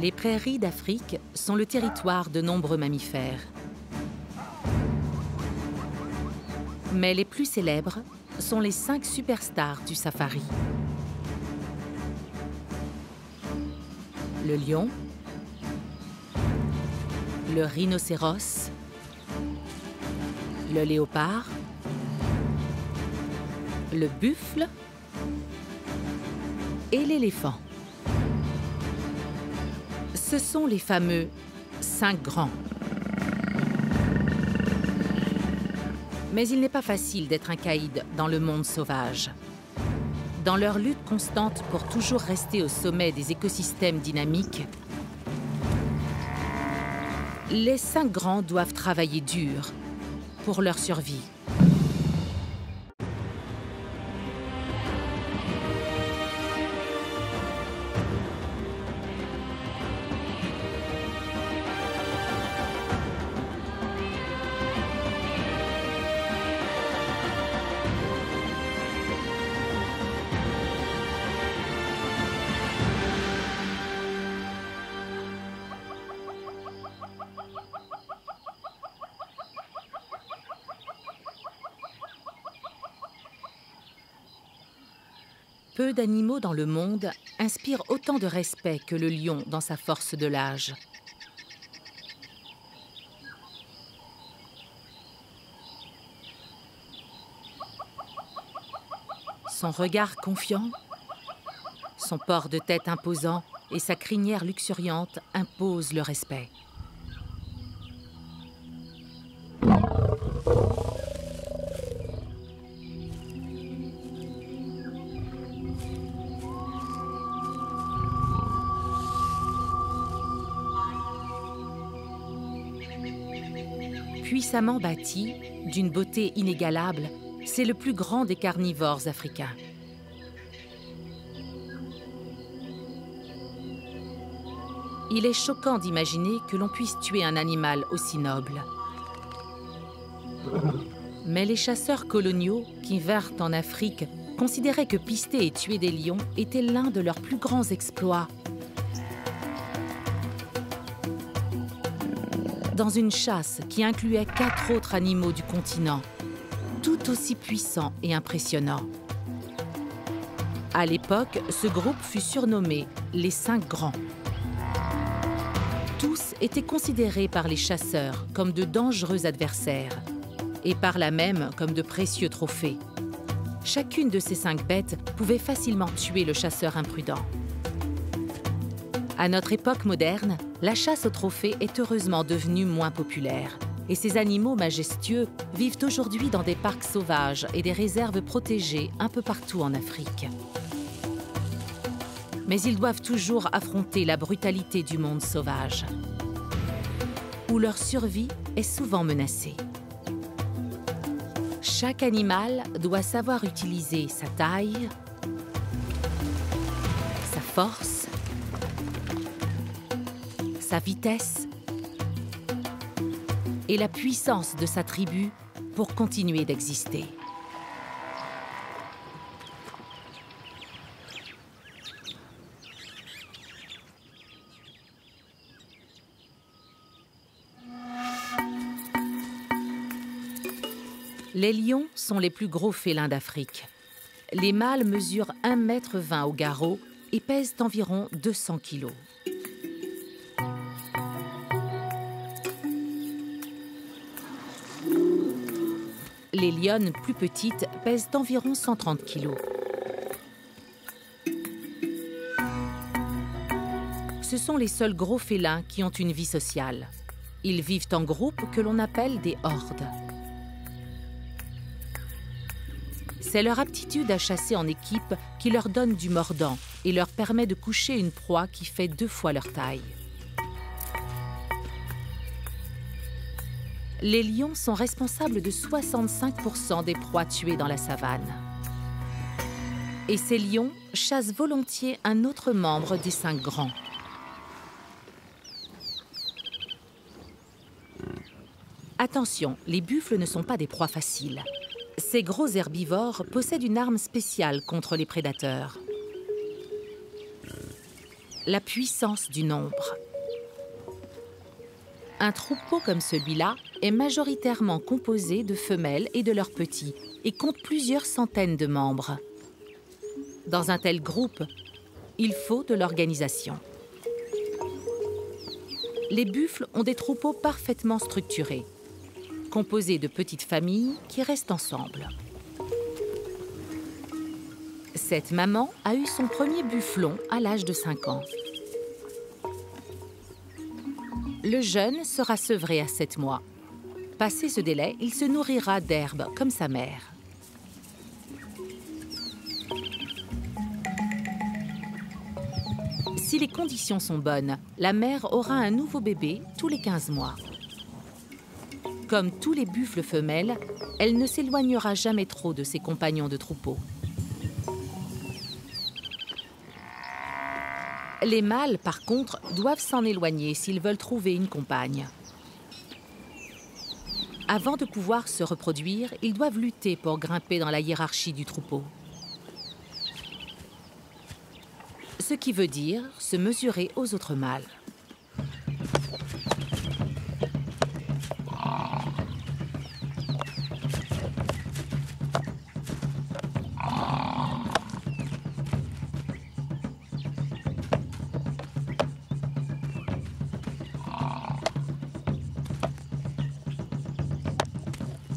Les prairies d'Afrique sont le territoire de nombreux mammifères. Mais les plus célèbres sont les 5 superstars du safari. Le lion, le rhinocéros, le léopard, le buffle et l'éléphant. Ce sont les fameux 5 grands. Mais il n'est pas facile d'être un caïd dans le monde sauvage. Dans leur lutte constante pour toujours rester au sommet des écosystèmes dynamiques, les 5 grands doivent travailler dur pour leur survie. Peu d'animaux dans le monde inspirent autant de respect que le lion dans sa force de l'âge. Son regard confiant, son port de tête imposant et sa crinière luxuriante imposent le respect. Puissamment bâti, d'une beauté inégalable, c'est le plus grand des carnivores africains. Il est choquant d'imaginer que l'on puisse tuer un animal aussi noble. Mais les chasseurs coloniaux qui vinrent en Afrique considéraient que pister et tuer des lions était l'un de leurs plus grands exploits. Dans une chasse qui incluait 4 autres animaux du continent, tout aussi puissants et impressionnants. À l'époque, ce groupe fut surnommé les 5 grands. Tous étaient considérés par les chasseurs comme de dangereux adversaires et par là même comme de précieux trophées. Chacune de ces 5 bêtes pouvait facilement tuer le chasseur imprudent. À notre époque moderne, la chasse aux trophées est heureusement devenue moins populaire. Et ces animaux majestueux vivent aujourd'hui dans des parcs sauvages et des réserves protégées un peu partout en Afrique. Mais ils doivent toujours affronter la brutalité du monde sauvage, où leur survie est souvent menacée. Chaque animal doit savoir utiliser sa taille, sa force, sa vitesse et la puissance de sa tribu pour continuer d'exister. Les lions sont les plus gros félins d'Afrique. Les mâles mesurent 1,20 m au garrot et pèsent environ 200 kg. Les lionnes plus petites pèsent environ 130 kg. Ce sont les seuls gros félins qui ont une vie sociale. Ils vivent en groupe que l'on appelle des hordes. C'est leur aptitude à chasser en équipe qui leur donne du mordant et leur permet de coucher une proie qui fait 2 fois leur taille. Les lions sont responsables de 65% des proies tuées dans la savane. Et ces lions chassent volontiers un autre membre des 5 grands. Attention, les buffles ne sont pas des proies faciles. Ces gros herbivores possèdent une arme spéciale contre les prédateurs. la puissance du nombre. Un troupeau comme celui-là est majoritairement composé de femelles et de leurs petits et compte plusieurs centaines de membres. Dans un tel groupe, il faut de l'organisation. Les buffles ont des troupeaux parfaitement structurés, composés de petites familles qui restent ensemble. Cette maman a eu son premier bufflon à l'âge de 5 ans. Le jeune sera sevré à 7 mois. Passé ce délai, il se nourrira d'herbe comme sa mère. Si les conditions sont bonnes, la mère aura un nouveau bébé tous les 15 mois. Comme tous les buffles femelles, elle ne s'éloignera jamais trop de ses compagnons de troupeau. Les mâles, par contre, doivent s'en éloigner s'ils veulent trouver une compagne. Avant de pouvoir se reproduire, ils doivent lutter pour grimper dans la hiérarchie du troupeau. Ce qui veut dire se mesurer aux autres mâles.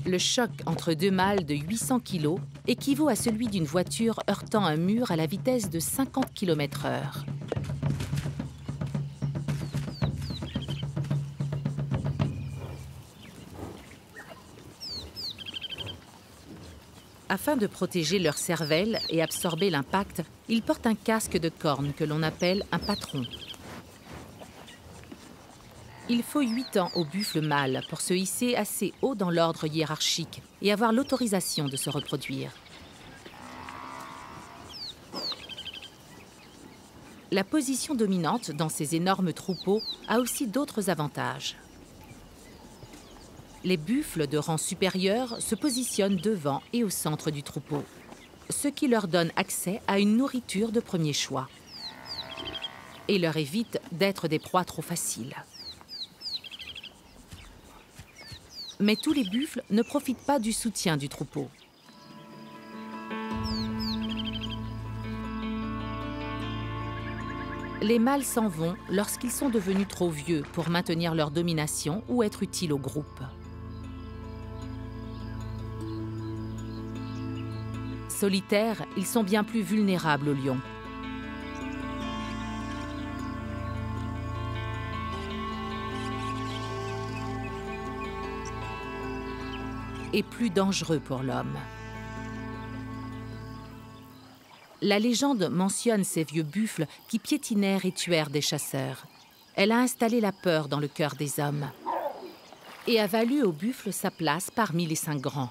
Le choc entre deux mâles de 800 kg équivaut à celui d'une voiture heurtant un mur à la vitesse de 50 km/h. Afin de protéger leur cervelle et absorber l'impact, ils portent un casque de cornes que l'on appelle un patron. Il faut 8 ans au buffle mâle pour se hisser assez haut dans l'ordre hiérarchique et avoir l'autorisation de se reproduire. La position dominante dans ces énormes troupeaux a aussi d'autres avantages. Les buffles de rang supérieur se positionnent devant et au centre du troupeau, ce qui leur donne accès à une nourriture de premier choix et leur évite d'être des proies trop faciles. Mais tous les buffles ne profitent pas du soutien du troupeau. Les mâles s'en vont lorsqu'ils sont devenus trop vieux pour maintenir leur domination ou être utiles au groupe. Solitaires, ils sont bien plus vulnérables aux lions. Et plus dangereux pour l'homme. La légende mentionne ces vieux buffles qui piétinèrent et tuèrent des chasseurs. Elle a installé la peur dans le cœur des hommes et a valu au buffle sa place parmi les 5 grands.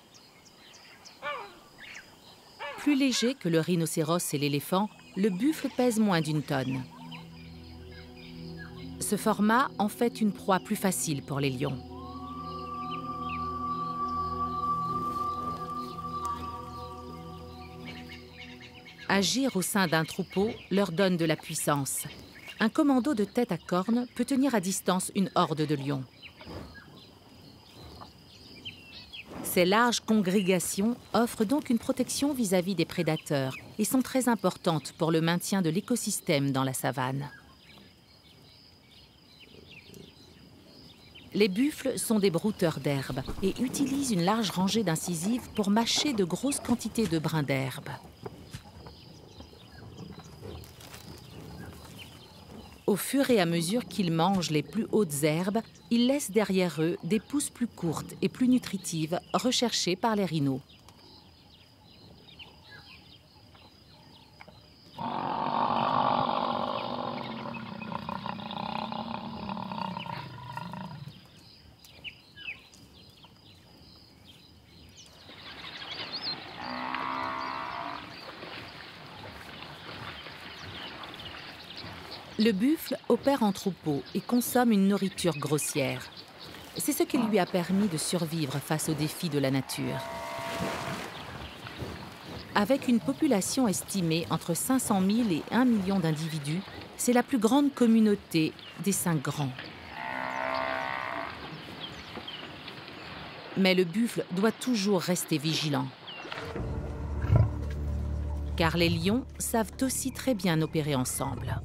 Plus léger que le rhinocéros et l'éléphant, le buffle pèse moins d'1 tonne. Ce format en fait une proie plus facile pour les lions. Agir au sein d'un troupeau leur donne de la puissance. Un commando de tête à cornes peut tenir à distance une horde de lions. Ces larges congrégations offrent donc une protection vis-à-vis des prédateurs et sont très importantes pour le maintien de l'écosystème dans la savane. Les buffles sont des brouteurs d'herbe et utilisent une large rangée d'incisives pour mâcher de grosses quantités de brins d'herbe. Au fur et à mesure qu'ils mangent les plus hautes herbes, ils laissent derrière eux des pousses plus courtes et plus nutritives recherchées par les rhinos. Le buffle opère en troupeau et consomme une nourriture grossière. C'est ce qui lui a permis de survivre face aux défis de la nature. Avec une population estimée entre 500 000 et 1 million d'individus, c'est la plus grande communauté des 5 grands. Mais le buffle doit toujours rester vigilant. Car les lions savent aussi très bien opérer ensemble.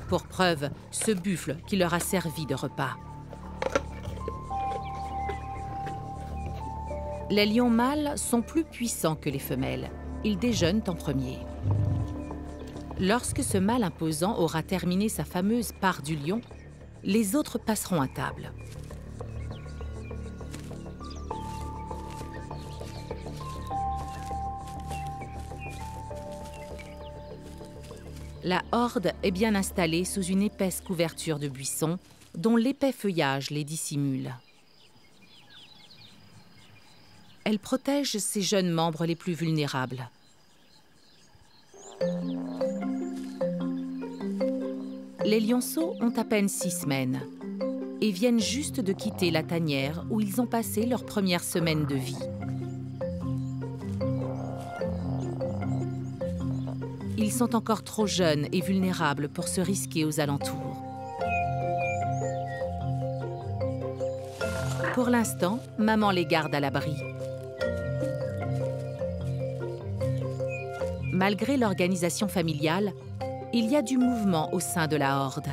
Pour preuve, ce buffle qui leur a servi de repas. Les lions mâles sont plus puissants que les femelles. Ils déjeunent en premier. Lorsque ce mâle imposant aura terminé sa fameuse part du lion, les autres passeront à table. La horde est bien installée sous une épaisse couverture de buissons dont l'épais feuillage les dissimule. Elle protège ses jeunes membres les plus vulnérables. Les lionceaux ont à peine 6 semaines et viennent juste de quitter la tanière où ils ont passé leur première semaine de vie. Ils sont encore trop jeunes et vulnérables pour se risquer aux alentours. Pour l'instant, maman les garde à l'abri. Malgré l'organisation familiale, il y a du mouvement au sein de la horde.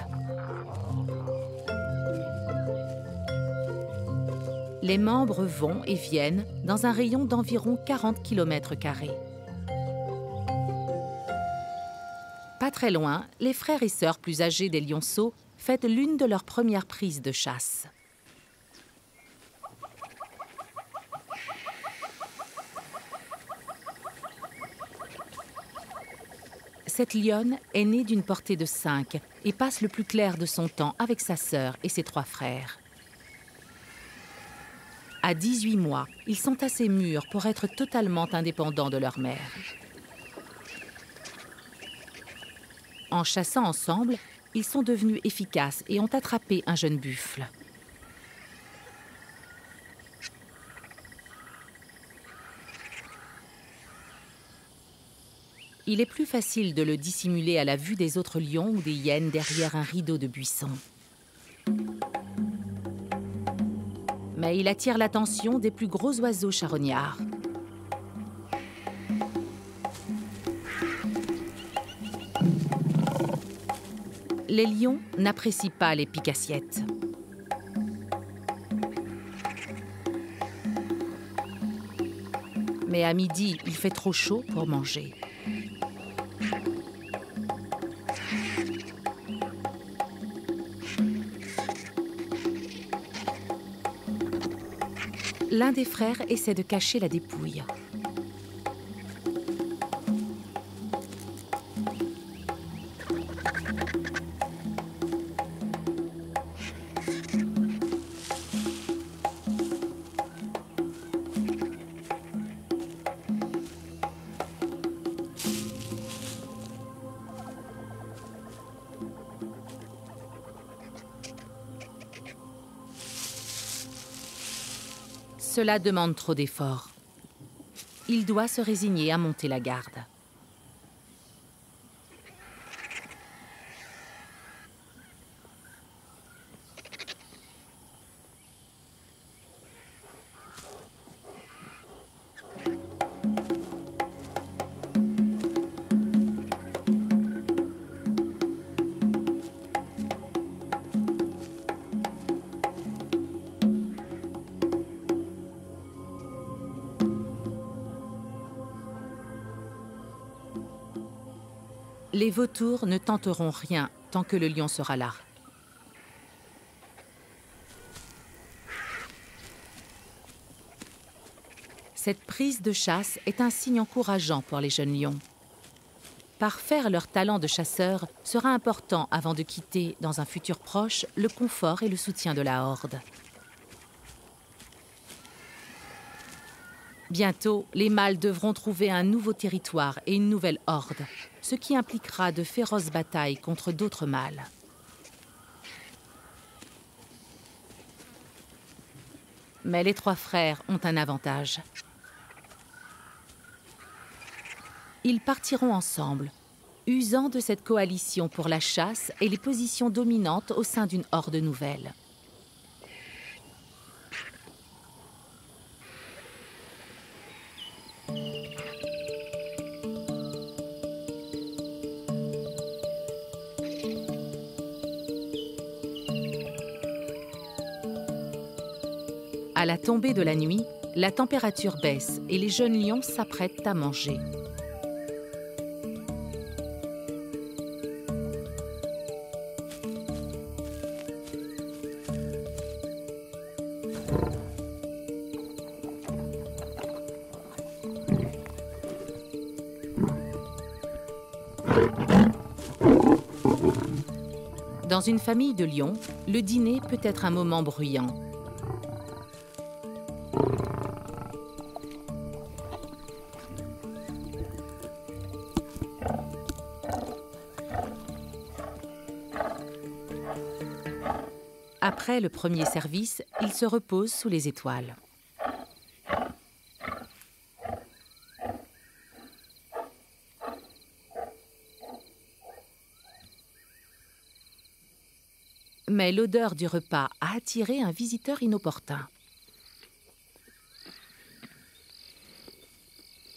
Les membres vont et viennent dans un rayon d'environ 40 km². Pas très loin, les frères et sœurs plus âgés des lionceaux fêtent l'une de leurs premières prises de chasse. Cette lionne est née d'une portée de 5 et passe le plus clair de son temps avec sa sœur et ses 3 frères. À 18 mois, ils sont assez mûrs pour être totalement indépendants de leur mère. En chassant ensemble, ils sont devenus efficaces et ont attrapé un jeune buffle. Il est plus facile de le dissimuler à la vue des autres lions ou des hyènes derrière un rideau de buissons. Mais il attire l'attention des plus gros oiseaux charognards. Les lions n'apprécient pas les pique-assiettes. Mais à midi, il fait trop chaud pour manger. L'un des frères essaie de cacher la dépouille. Cela demande trop d'efforts. Il doit se résigner à monter la garde. Les vautours ne tenteront rien tant que le lion sera là. Cette prise de chasse est un signe encourageant pour les jeunes lions. Parfaire leur talent de chasseur sera important avant de quitter, dans un futur proche, le confort et le soutien de la horde. Bientôt, les mâles devront trouver un nouveau territoire et une nouvelle horde, ce qui impliquera de féroces batailles contre d'autres mâles. Mais les 3 frères ont un avantage. Ils partiront ensemble, usant de cette coalition pour la chasse et les positions dominantes au sein d'une horde nouvelle. À la tombée de la nuit, la température baisse et les jeunes lions s'apprêtent à manger. Dans une famille de lions, le dîner peut être un moment bruyant. Après le premier service, ils se reposent sous les étoiles. Mais l'odeur du repas a attiré un visiteur inopportun.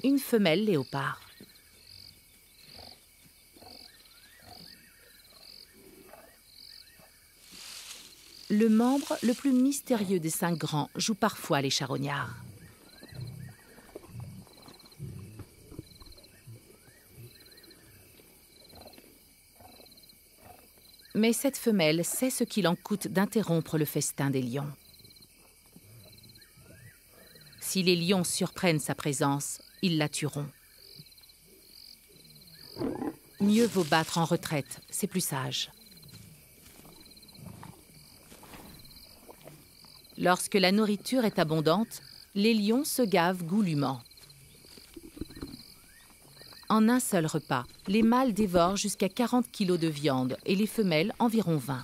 Une femelle léopard. Le membre le plus mystérieux des 5 grands joue parfois les charognards. Mais cette femelle sait ce qu'il en coûte d'interrompre le festin des lions. Si les lions surprennent sa présence, ils la tueront. Mieux vaut battre en retraite, c'est plus sage. Lorsque la nourriture est abondante, les lions se gavent goulûment. En un seul repas, les mâles dévorent jusqu'à 40 kg de viande et les femelles environ 20.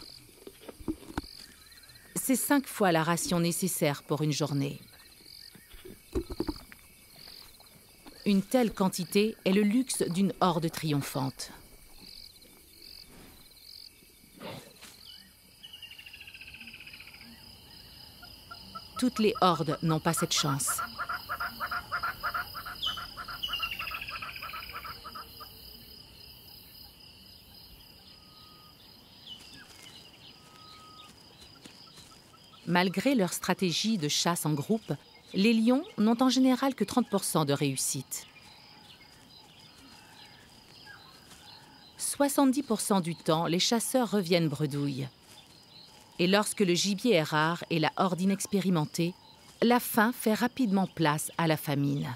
C'est 5 fois la ration nécessaire pour une journée. Une telle quantité est le luxe d'une horde triomphante. Toutes les hordes n'ont pas cette chance. Malgré leur stratégie de chasse en groupe, les lions n'ont en général que 30% de réussite. 70% du temps, les chasseurs reviennent bredouilles. Et lorsque le gibier est rare et la horde inexpérimentée, la faim fait rapidement place à la famine.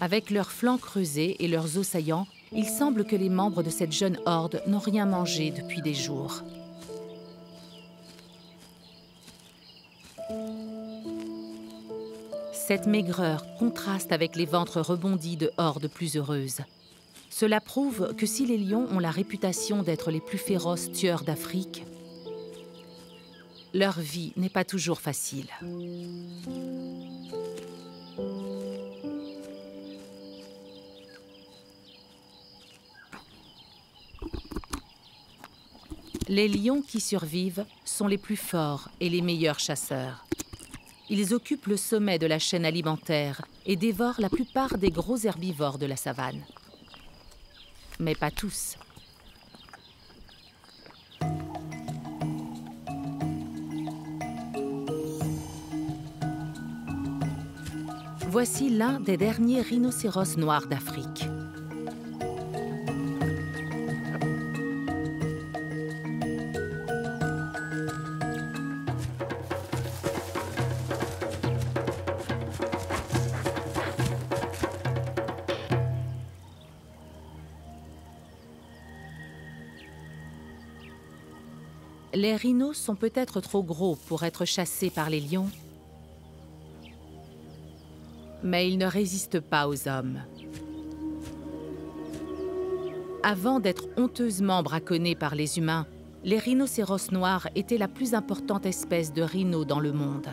Avec leurs flancs creusés et leurs os saillants, il semble que les membres de cette jeune horde n'ont rien mangé depuis des jours. Cette maigreur contraste avec les ventres rebondis de hordes plus heureuses. Cela prouve que si les lions ont la réputation d'être les plus féroces tueurs d'Afrique, leur vie n'est pas toujours facile. Les lions qui survivent sont les plus forts et les meilleurs chasseurs. Ils occupent le sommet de la chaîne alimentaire et dévorent la plupart des gros herbivores de la savane. Mais pas tous. Voici l'un des derniers rhinocéros noirs d'Afrique. Les rhinos sont peut-être trop gros pour être chassés par les lions, Mais ils ne résistent pas aux hommes. Avant d'être honteusement braconnés par les humains, les rhinocéros noirs étaient la plus importante espèce de rhinos dans le monde.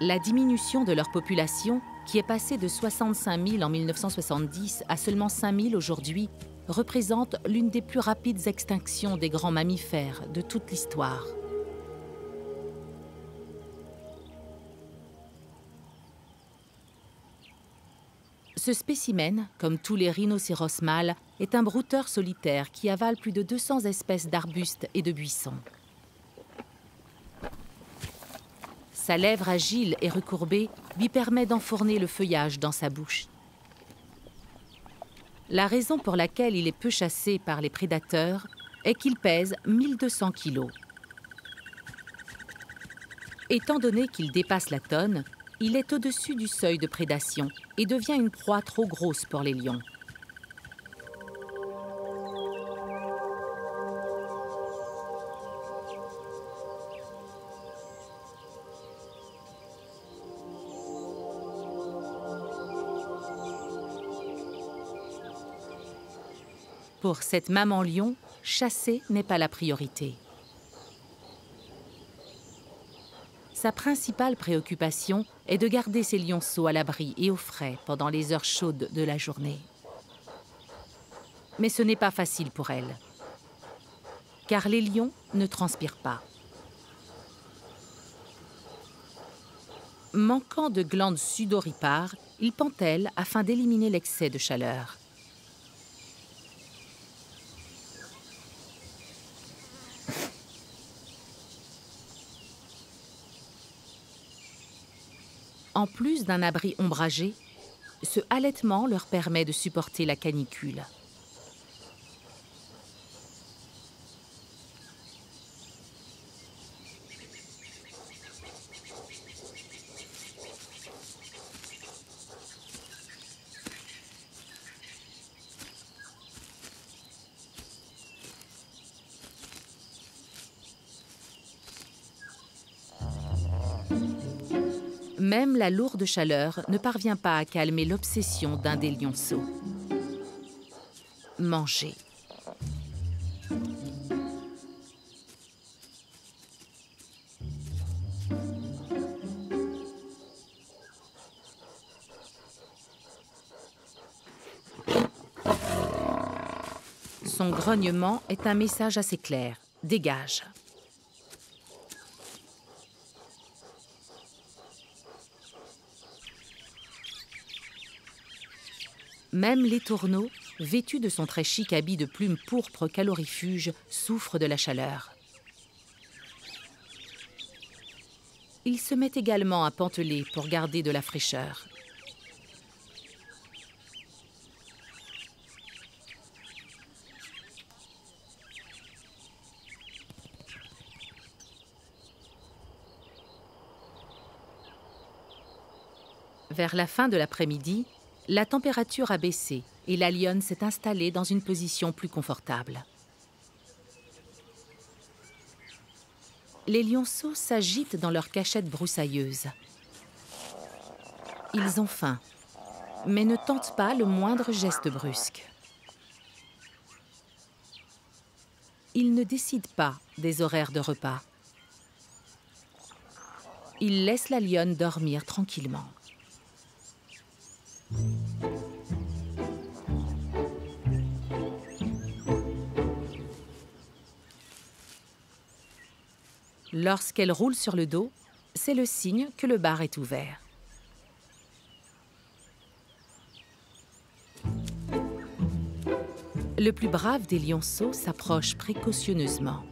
La diminution de leur population, qui est passée de 65 000 en 1970 à seulement 5 000 aujourd'hui, représente l'une des plus rapides extinctions des grands mammifères de toute l'histoire. Ce spécimen, comme tous les rhinocéros mâles, est un brouteur solitaire qui avale plus de 200 espèces d'arbustes et de buissons. Sa lèvre agile et recourbée lui permet d'enfourner le feuillage dans sa bouche. La raison pour laquelle il est peu chassé par les prédateurs est qu'il pèse 1200 kilos. Étant donné qu'il dépasse la tonne, il est au-dessus du seuil de prédation et devient une proie trop grosse pour les lions. Pour cette maman lion, chasser n'est pas la priorité. Sa principale préoccupation est de garder ses lionceaux à l'abri et au frais pendant les heures chaudes de la journée. Mais ce n'est pas facile pour elle, car les lions ne transpirent pas. Manquant de glandes sudoripares, ils pentèlent afin d'éliminer l'excès de chaleur. En plus d'un abri ombragé, ce halètement leur permet de supporter la canicule. Même la lourde chaleur ne parvient pas à calmer l'obsession d'un des lionceaux. Manger. Son grognement est un message assez clair. Dégage. Même l'étourneau, vêtu de son très chic habit de plumes pourpres calorifuges, souffre de la chaleur. Il se met également à panteler pour garder de la fraîcheur. Vers la fin de l'après-midi, la température a baissé et la lionne s'est installée dans une position plus confortable. Les lionceaux s'agitent dans leur cachette broussailleuse. Ils ont faim, mais ne tentent pas le moindre geste brusque. Ils ne décident pas des horaires de repas. Ils laissent la lionne dormir tranquillement. Lorsqu'elle roule sur le dos, c'est le signe que le bar est ouvert. Le plus brave des lionceaux s'approche précautionneusement.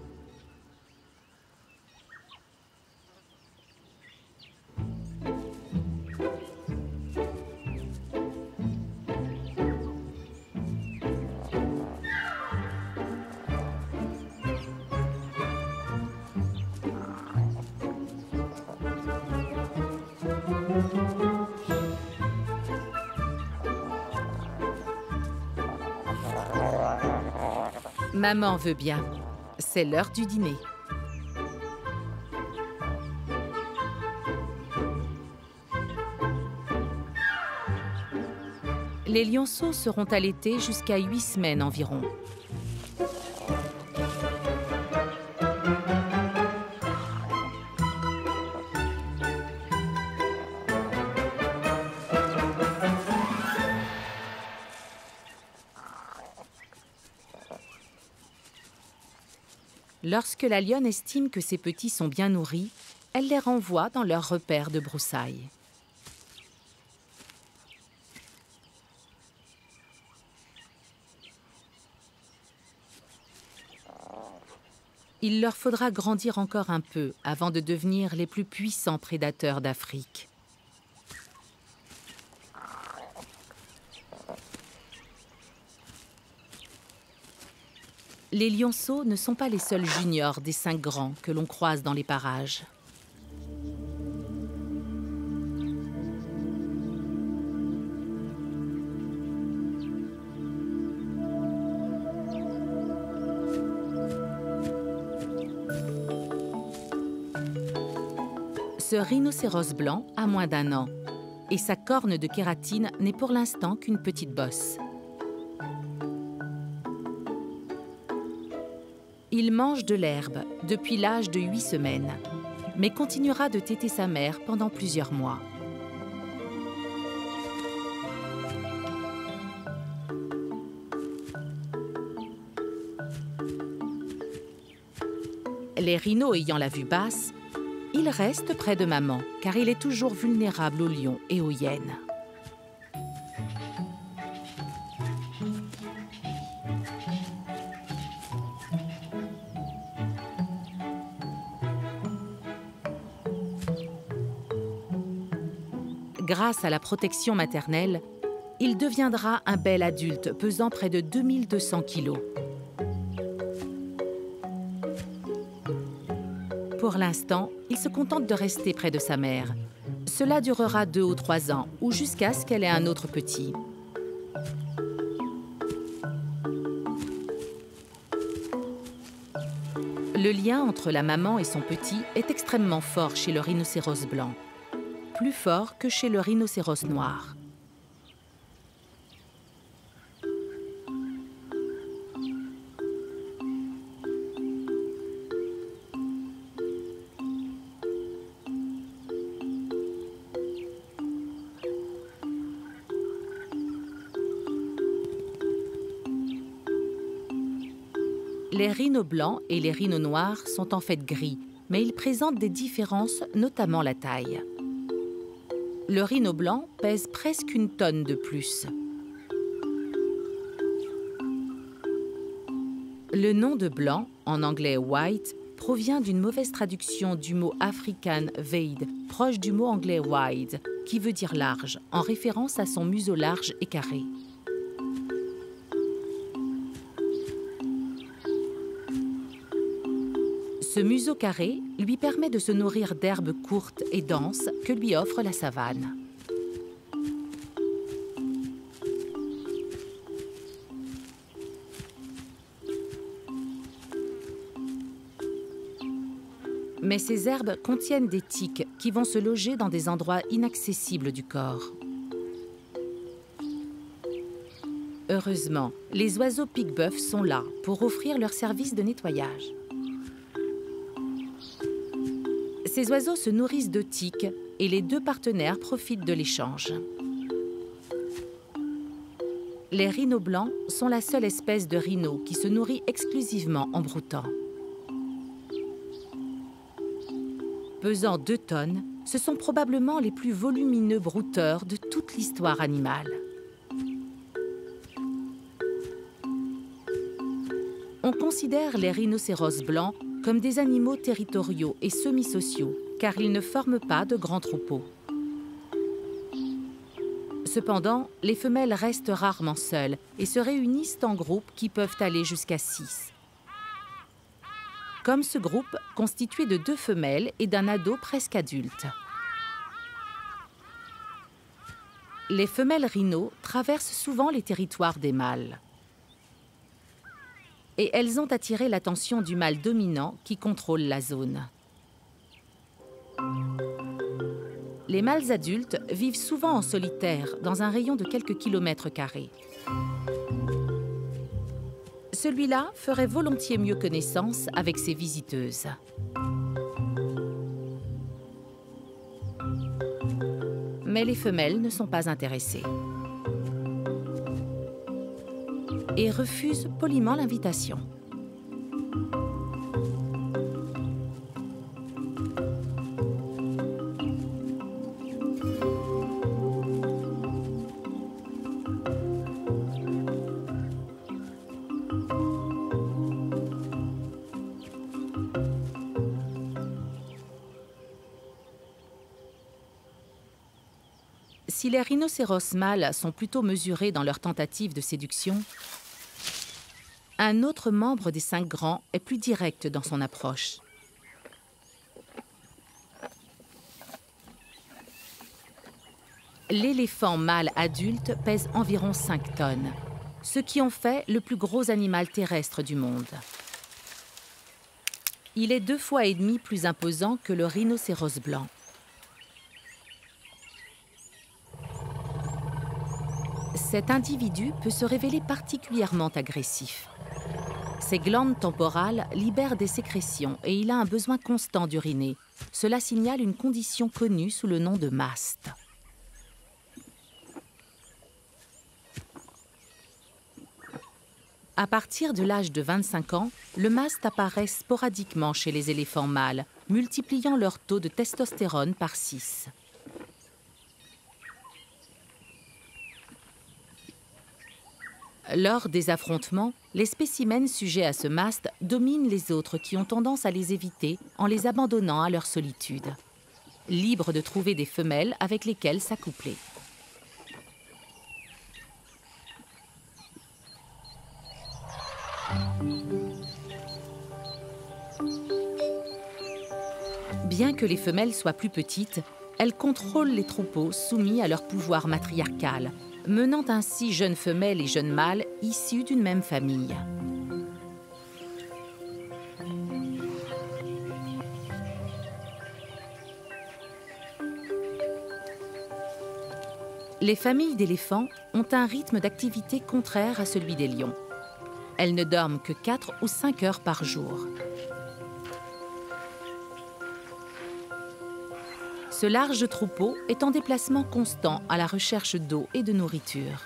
Maman veut bien. C'est l'heure du dîner. Les lionceaux seront allaités jusqu'à 8 semaines environ. Lorsque la lionne estime que ses petits sont bien nourris, elle les renvoie dans leur repère de broussailles. Il leur faudra grandir encore un peu avant de devenir les plus puissants prédateurs d'Afrique. Les lionceaux ne sont pas les seuls juniors des 5 grands que l'on croise dans les parages. Ce rhinocéros blanc a moins d'1 an et sa corne de kératine n'est pour l'instant qu'une petite bosse. Il mange de l'herbe depuis l'âge de 8 semaines, mais continuera de téter sa mère pendant plusieurs mois. Les rhinos ayant la vue basse, il reste près de maman, car il est toujours vulnérable aux lions et aux hyènes. Grâce à la protection maternelle, il deviendra un bel adulte pesant près de 2200 kilos. Pour l'instant, il se contente de rester près de sa mère. Cela durera 2 ou 3 ans, ou jusqu'à ce qu'elle ait un autre petit. Le lien entre la maman et son petit est extrêmement fort chez le rhinocéros blanc, plus fort que chez le rhinocéros noir. Les rhinos blancs et les rhinos noirs sont en fait gris, mais ils présentent des différences, notamment la taille. Le rhino blanc pèse presque 1 tonne de plus. Le nom de blanc, en anglais white, provient d'une mauvaise traduction du mot afrikaans wide, proche du mot anglais wide, qui veut dire large, en référence à son museau large et carré. Ce museau carré lui permet de se nourrir d'herbes courtes et denses que lui offre la savane. Mais ces herbes contiennent des tiques qui vont se loger dans des endroits inaccessibles du corps. Heureusement, les oiseaux pique-bœuf sont là pour offrir leur service de nettoyage. Ces oiseaux se nourrissent de tiques et les 2 partenaires profitent de l'échange. Les rhinos blancs sont la seule espèce de rhino qui se nourrit exclusivement en broutant. Pesant 2 tonnes, ce sont probablement les plus volumineux brouteurs de toute l'histoire animale. On considère les rhinocéros blancs comme des animaux territoriaux et semi-sociaux, car ils ne forment pas de grands troupeaux. Cependant, les femelles restent rarement seules et se réunissent en groupes qui peuvent aller jusqu'à 6. Comme ce groupe constitué de 2 femelles et d'un ado presque adulte. Les femelles rhinos traversent souvent les territoires des mâles. Et elles ont attiré l'attention du mâle dominant qui contrôle la zone. Les Les mâles adultes vivent souvent en solitaire, dans un rayon de quelques kilomètres carrés. Celui-là ferait volontiers mieux connaissance avec ses visiteuses. Mais les femelles ne sont pas intéressées et refusent poliment l'invitation. Si les rhinocéros mâles sont plutôt mesurés dans leurs tentatives de séduction, un autre membre des 5 grands est plus direct dans son approche. L'éléphant mâle adulte pèse environ 5 tonnes, ce qui en fait le plus gros animal terrestre du monde. Il est 2,5 fois plus imposant que le rhinocéros blanc. Cet individu peut se révéler particulièrement agressif. Ses glandes temporales libèrent des sécrétions et il a un besoin constant d'uriner. Cela signale une condition connue sous le nom de maste. À partir de l'âge de 25 ans, le maste apparaît sporadiquement chez les éléphants mâles, multipliant leur taux de testostérone par 6. Lors des affrontements, les spécimens sujets à ce maste dominent les autres qui ont tendance à les éviter en les abandonnant à leur solitude, libres de trouver des femelles avec lesquelles s'accoupler. Bien que les femelles soient plus petites, elles contrôlent les troupeaux soumis à leur pouvoir matriarcal, menant ainsi jeunes femelles et jeunes mâles issus d'une même famille. Les familles d'éléphants ont un rythme d'activité contraire à celui des lions. Elles ne dorment que 4 ou 5 heures par jour. Ce large troupeau est en déplacement constant à la recherche d'eau et de nourriture.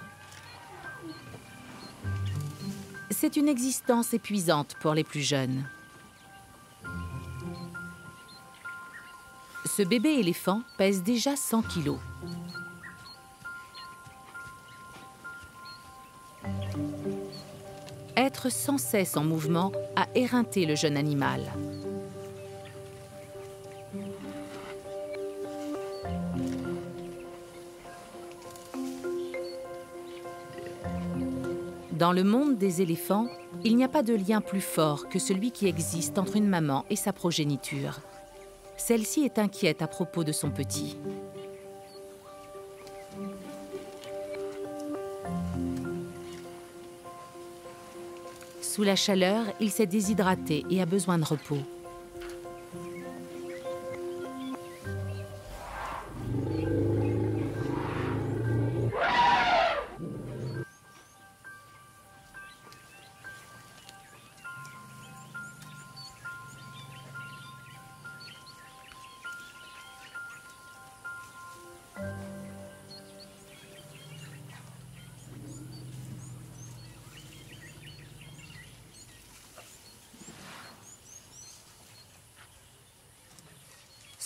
C'est une existence épuisante pour les plus jeunes. Ce bébé éléphant pèse déjà 100 kilos. Être sans cesse en mouvement a éreinté le jeune animal. Dans le monde des éléphants, il n'y a pas de lien plus fort que celui qui existe entre une maman et sa progéniture. Celle-ci est inquiète à propos de son petit. Sous la chaleur, il s'est déshydraté et a besoin de repos.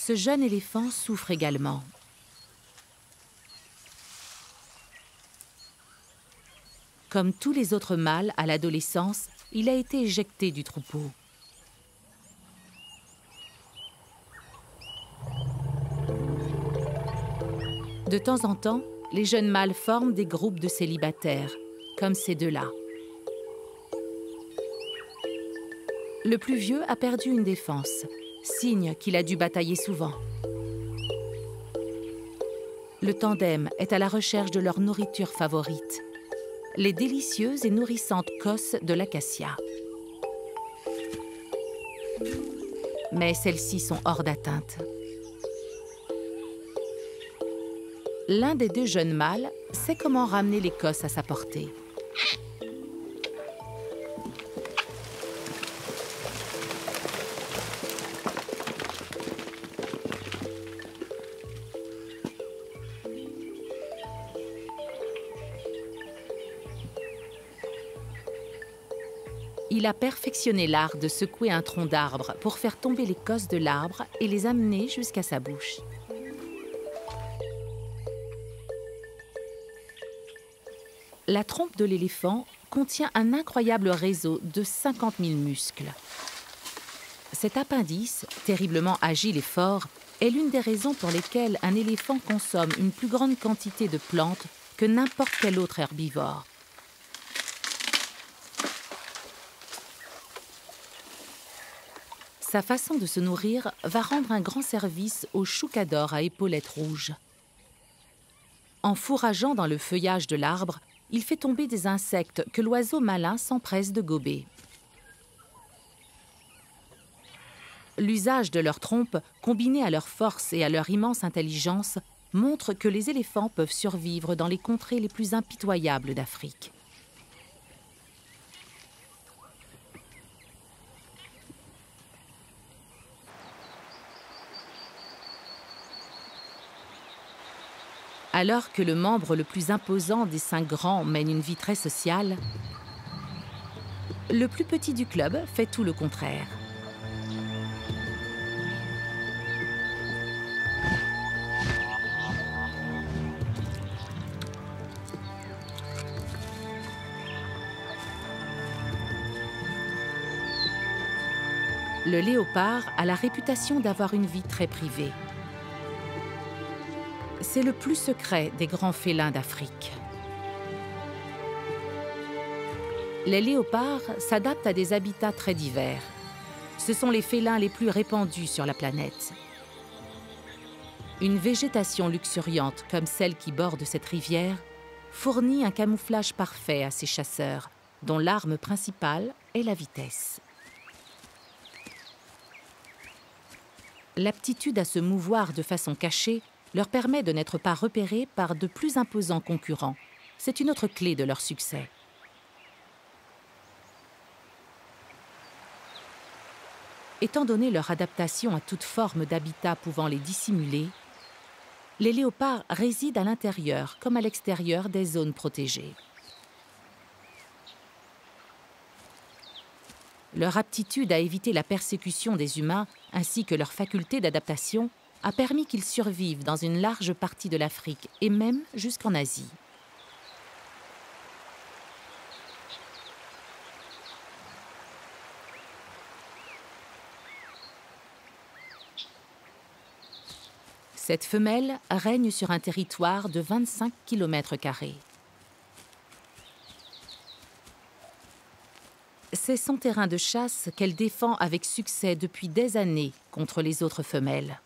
Ce jeune éléphant souffre également. Comme tous les autres mâles à l'adolescence, il a été éjecté du troupeau. De temps en temps, les jeunes mâles forment des groupes de célibataires, comme ces deux-là. Le plus vieux a perdu une défense, signe qu'il a dû batailler souvent. Le tandem est à la recherche de leur nourriture favorite, les délicieuses et nourrissantes cosses de l'acacia. Mais celles-ci sont hors d'atteinte. l'un des deux jeunes mâles sait comment ramener l'écosse à sa portée. Il a perfectionné l'art de secouer un tronc d'arbre pour faire tomber l'écosse de l'arbre et les amener jusqu'à sa bouche. La trompe de l'éléphant contient un incroyable réseau de 50 000 muscles. Cet appendice, terriblement agile et fort, est l'une des raisons pour lesquelles un éléphant consomme une plus grande quantité de plantes que n'importe quel autre herbivore. Sa façon de se nourrir va rendre un grand service au choucador à épaulettes rouges. En fourrageant dans le feuillage de l'arbre, il fait tomber des insectes que l'oiseau malin s'empresse de gober. L'usage de leurs trompes, combiné à leur force et à leur immense intelligence, montre que les éléphants peuvent survivre dans les contrées les plus impitoyables d'Afrique. Alors que le membre le plus imposant des 5 grands mène une vie très sociale, le plus petit du club fait tout le contraire. Le léopard a la réputation d'avoir une vie très privée. C'est le plus secret des grands félins d'Afrique. Les léopards s'adaptent à des habitats très divers. Ce sont les félins les plus répandus sur la planète. Une végétation luxuriante comme celle qui borde cette rivière fournit un camouflage parfait à ces chasseurs, dont l'arme principale est la vitesse. L'aptitude à se mouvoir de façon cachée leur permet de n'être pas repérés par de plus imposants concurrents. C'est une autre clé de leur succès. Étant donné leur adaptation à toute forme d'habitat pouvant les dissimuler, les léopards résident à l'intérieur comme à l'extérieur des zones protégées. Leur aptitude à éviter la persécution des humains ainsi que leur faculté d'adaptation a permis qu'ils survivent dans une large partie de l'Afrique et même jusqu'en Asie. Cette femelle règne sur un territoire de 25 km². C'est son terrain de chasse qu'elle défend avec succès depuis des années contre les autres femelles.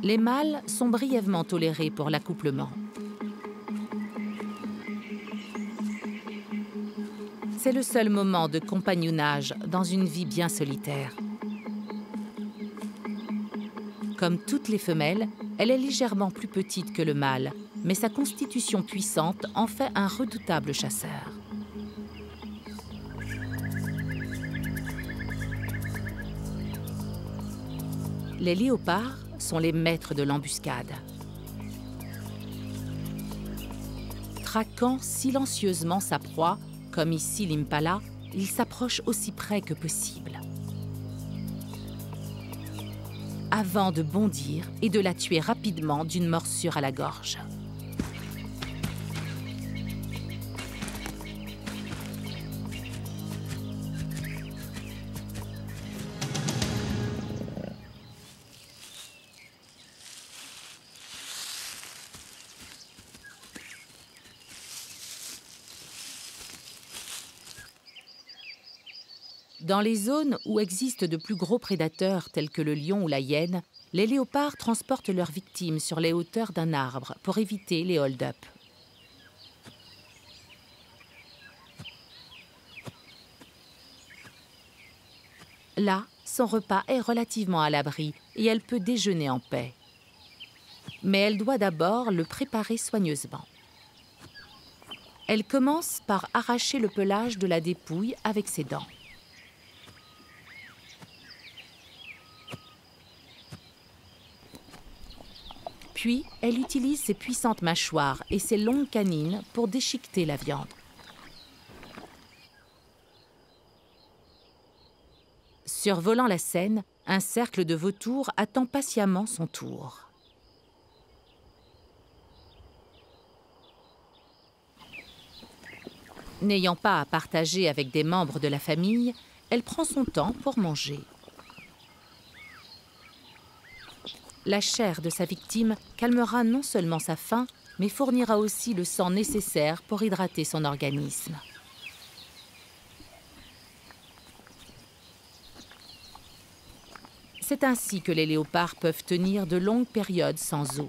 Les mâles sont brièvement tolérés pour l'accouplement. C'est le seul moment de compagnonnage dans une vie bien solitaire. Comme toutes les femelles, elle est légèrement plus petite que le mâle, mais sa constitution puissante en fait un redoutable chasseur. Les léopards sont les maîtres de l'embuscade. Traquant silencieusement sa proie, comme ici l'impala, il s'approche aussi près que possible, avant de bondir et de la tuer rapidement d'une morsure à la gorge. Dans les zones où existent de plus gros prédateurs tels que le lion ou la hyène, les léopards transportent leurs victimes sur les hauteurs d'un arbre pour éviter les hold-up. Là son repas est relativement à l'abri et elle peut déjeuner en paix. Mais elle doit d'abord le préparer soigneusement. Elle commence par arracher le pelage de la dépouille avec ses dents. Puis, elle utilise ses puissantes mâchoires et ses longues canines pour déchiqueter la viande. Survolant la scène, un cercle de vautours attend patiemment son tour. N'ayant pas à partager avec des membres de la famille, elle prend son temps pour manger. La chair de sa victime calmera non seulement sa faim, mais fournira aussi le sang nécessaire pour hydrater son organisme. C'est ainsi que les léopards peuvent tenir de longues périodes sans eau.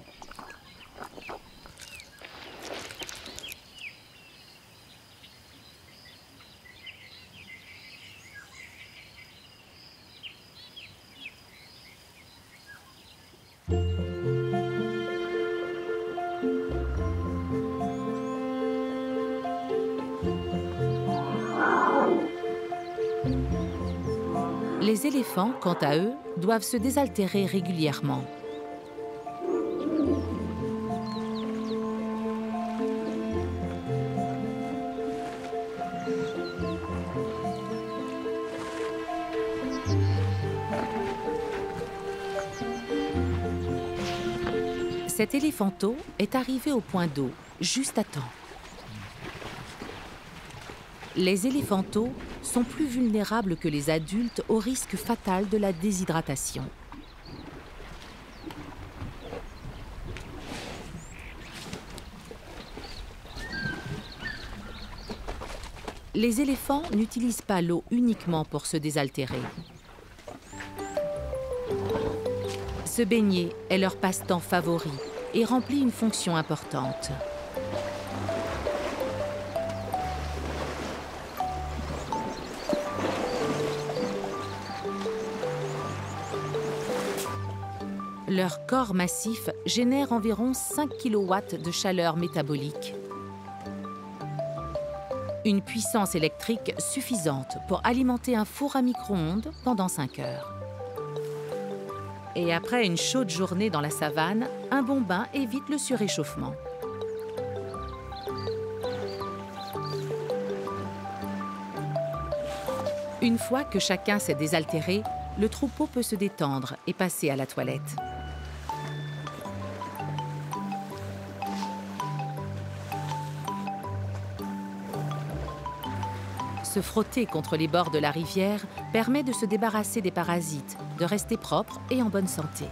Les éléphants, quant à eux, doivent se désaltérer régulièrement. Cet éléphanteau est arrivé au point d'eau, juste à temps. Les éléphantaux sont plus vulnérables que les adultes au risque fatal de la déshydratation. Les éléphants n'utilisent pas l'eau uniquement pour se désaltérer. Se baigner est leur passe-temps favori et remplit une fonction importante. Leur corps massif génère environ 5 kW de chaleur métabolique. Une puissance électrique suffisante pour alimenter un four à micro-ondes pendant 5 heures. Et après une chaude journée dans la savane, un bon bain évite le suréchauffement. Une fois que chacun s'est désaltéré, le troupeau peut se détendre et passer à la toilette. Se frotter contre les bords de la rivière permet de se débarrasser des parasites, de rester propre et en bonne santé.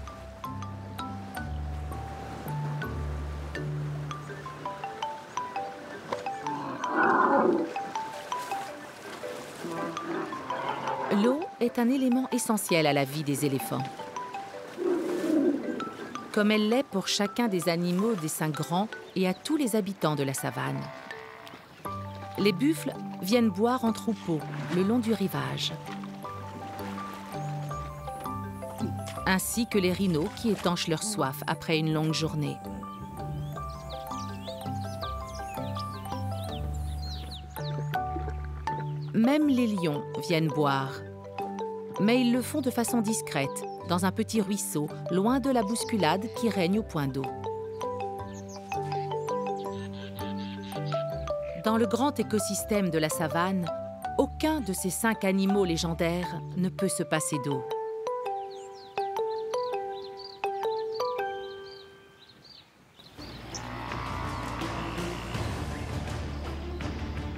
L'eau est un élément essentiel à la vie des éléphants. Comme elle l'est pour chacun des animaux des seins grands et à tous les habitants de la savane. Les buffles viennent boire en troupeau le long du rivage, ainsi que les rhinos qui étanchent leur soif après une longue journée. Même les lions viennent boire, mais ils le font de façon discrète, dans un petit ruisseau, loin de la bousculade qui règne au point d'eau. Dans le grand écosystème de la savane, aucun de ces 5 animaux légendaires ne peut se passer d'eau.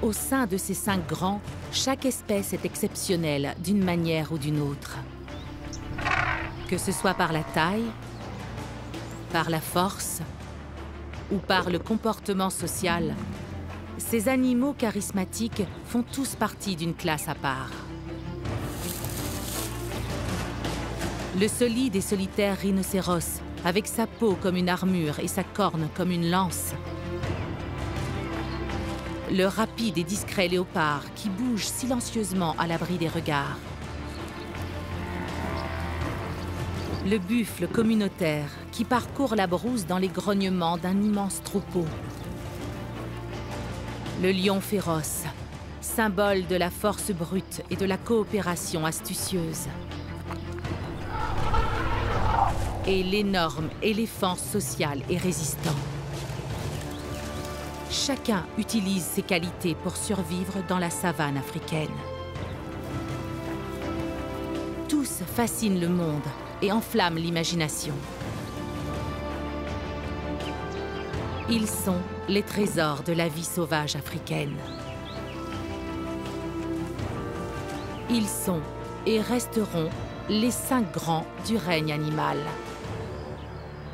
Au sein de ces 5 grands, chaque espèce est exceptionnelle d'une manière ou d'une autre. Que ce soit par la taille, par la force ou par le comportement social, ces animaux charismatiques font tous partie d'une classe à part. Le solide et solitaire rhinocéros, avec sa peau comme une armure et sa corne comme une lance. Le rapide et discret léopard qui bouge silencieusement à l'abri des regards. Le buffle communautaire qui parcourt la brousse dans les grognements d'un immense troupeau. Le lion féroce, symbole de la force brute et de la coopération astucieuse. Et l'énorme éléphant social et résistant. Chacun utilise ses qualités pour survivre dans la savane africaine. Tous fascinent le monde et enflamment l'imagination. Ils sont les trésors de la vie sauvage africaine. Ils sont et resteront les 5 grands du règne animal.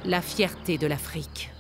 La fierté de l'Afrique.